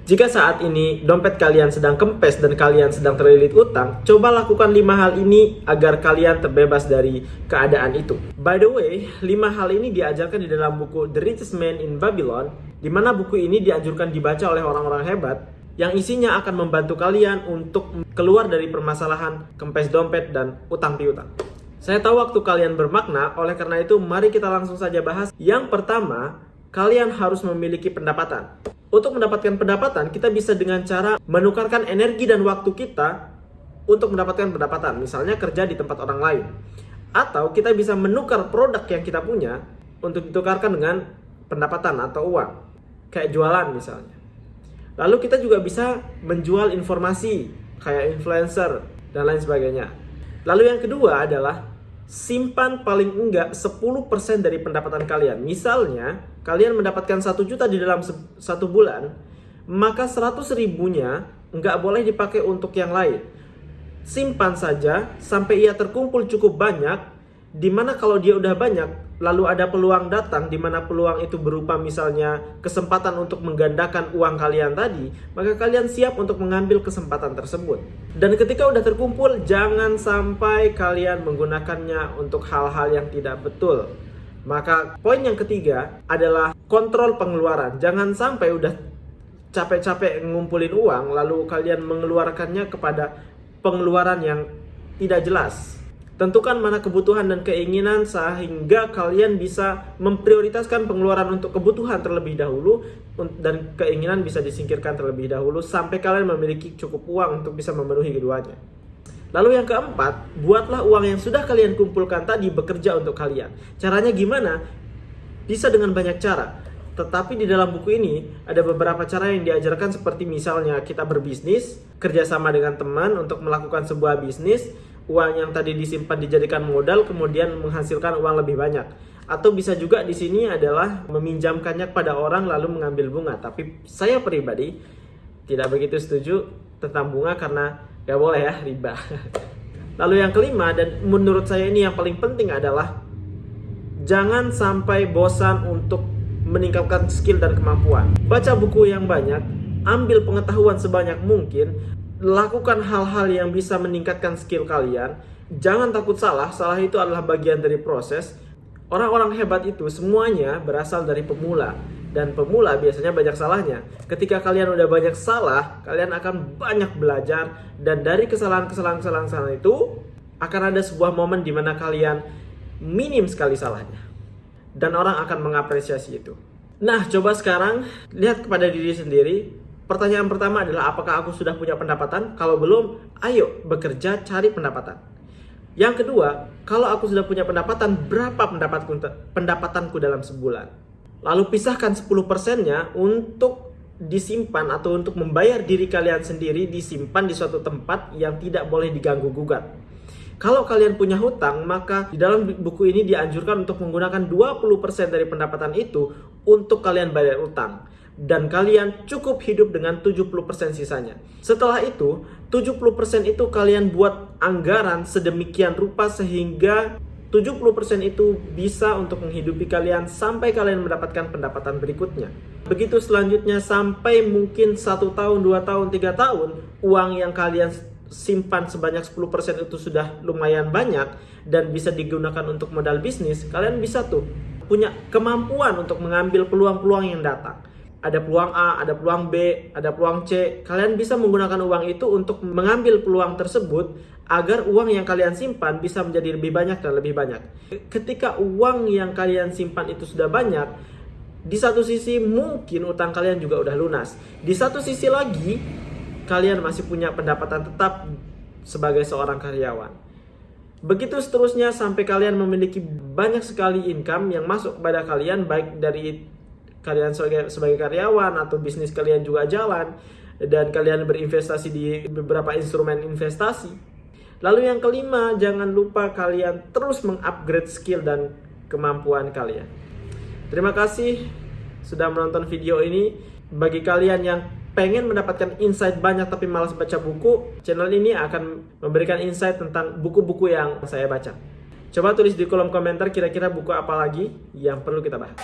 Jika saat ini dompet kalian sedang kempes dan kalian sedang terlilit utang, coba lakukan 5 hal ini agar kalian terbebas dari keadaan itu. By the way, 5 hal ini diajarkan di dalam buku The Richest Man in Babylon, di mana buku ini dianjurkan dibaca oleh orang-orang hebat yang isinya akan membantu kalian untuk keluar dari permasalahan kempes dompet dan utang piutang. Saya tahu waktu kalian bermakna, oleh karena itu mari kita langsung saja bahas. Yang pertama, kalian harus memiliki pendapatan. Untuk mendapatkan pendapatan, kita bisa dengan cara menukarkan energi dan waktu kita untuk mendapatkan pendapatan. Misalnya kerja di tempat orang lain. Atau kita bisa menukar produk yang kita punya untuk ditukarkan dengan pendapatan atau uang. Kayak jualan misalnya. Lalu kita juga bisa menjual informasi, kayak influencer dan lain sebagainya. Lalu yang kedua adalah simpan paling enggak 10% dari pendapatan kalian. Misalnya, kalian mendapatkan 1 juta di dalam 1 bulan, maka 100 ribunya enggak boleh dipakai untuk yang lain. Simpan saja sampai ia terkumpul cukup banyak, dimana kalau dia udah banyak, lalu ada peluang datang, dimana peluang itu berupa misalnya kesempatan untuk menggandakan uang kalian tadi, maka kalian siap untuk mengambil kesempatan tersebut. Dan ketika udah terkumpul, jangan sampai kalian menggunakannya untuk hal-hal yang tidak betul. Maka poin yang ketiga adalah kontrol pengeluaran. Jangan sampai udah capek-capek ngumpulin uang, lalu kalian mengeluarkannya kepada pengeluaran yang tidak jelas. Tentukan mana kebutuhan dan keinginan sehingga kalian bisa memprioritaskan pengeluaran untuk kebutuhan terlebih dahulu dan keinginan bisa disingkirkan terlebih dahulu sampai kalian memiliki cukup uang untuk bisa memenuhi keduanya. Lalu yang keempat, buatlah uang yang sudah kalian kumpulkan tadi bekerja untuk kalian. Caranya gimana? Bisa dengan banyak cara. Tetapi di dalam buku ini ada beberapa cara yang diajarkan seperti misalnya kita berbisnis, kerjasama dengan teman untuk melakukan sebuah bisnis, uang yang tadi disimpan dijadikan modal kemudian menghasilkan uang lebih banyak. Atau bisa juga di sini adalah meminjamkannya kepada orang lalu mengambil bunga. Tapi saya pribadi tidak begitu setuju tentang bunga karena gak boleh ya, riba. Lalu yang kelima dan menurut saya ini yang paling penting adalah jangan sampai bosan untuk meningkatkan skill dan kemampuan. Baca buku yang banyak, ambil pengetahuan sebanyak mungkin, lakukan hal-hal yang bisa meningkatkan skill kalian. Jangan takut salah, salah itu adalah bagian dari proses. Orang-orang hebat itu semuanya berasal dari pemula. Dan pemula biasanya banyak salahnya. Ketika kalian udah banyak salah, kalian akan banyak belajar. Dan dari kesalahan-kesalahan itu, akan ada sebuah momen di mana kalian minim sekali salahnya. Dan orang akan mengapresiasi itu. Nah, coba sekarang lihat kepada diri sendiri. Pertanyaan pertama adalah apakah aku sudah punya pendapatan? Kalau belum, ayo bekerja cari pendapatan. Yang kedua, kalau aku sudah punya pendapatan, berapa pendapatanku dalam sebulan? Lalu pisahkan 10%-nya untuk disimpan atau untuk membayar diri kalian sendiri, disimpan di suatu tempat yang tidak boleh diganggu gugat. Kalau kalian punya hutang, maka di dalam buku ini dianjurkan untuk menggunakan 20% dari pendapatan itu untuk kalian bayar utang. Dan kalian cukup hidup dengan 70% sisanya. Setelah itu, 70% itu kalian buat anggaran sedemikian rupa sehingga 70% itu bisa untuk menghidupi kalian sampai kalian mendapatkan pendapatan berikutnya. Begitu selanjutnya sampai mungkin 1 tahun, 2 tahun, 3 tahun, uang yang kalian simpan sebanyak 10% itu sudah lumayan banyak dan bisa digunakan untuk modal bisnis. Kalian bisa tuh punya kemampuan untuk mengambil peluang-peluang yang datang. Ada peluang A, ada peluang B, ada peluang C. Kalian bisa menggunakan uang itu untuk mengambil peluang tersebut agar uang yang kalian simpan bisa menjadi lebih banyak dan lebih banyak. Ketika uang yang kalian simpan itu sudah banyak, di satu sisi mungkin utang kalian juga udah lunas. Di satu sisi lagi, kalian masih punya pendapatan tetap sebagai seorang karyawan. Begitu seterusnya sampai kalian memiliki banyak sekali income yang masuk kepada kalian, baik dari kalian sebagai karyawan atau bisnis kalian juga jalan dan kalian berinvestasi di beberapa instrumen investasi. Lalu yang kelima, jangan lupa kalian terus mengupgrade skill dan kemampuan kalian. Terima kasih sudah menonton video ini. Bagi kalian yang pengen mendapatkan insight banyak tapi malas baca buku, channel ini akan memberikan insight tentang buku-buku yang saya baca. Coba tulis di kolom komentar kira-kira buku apa lagi yang perlu kita bahas.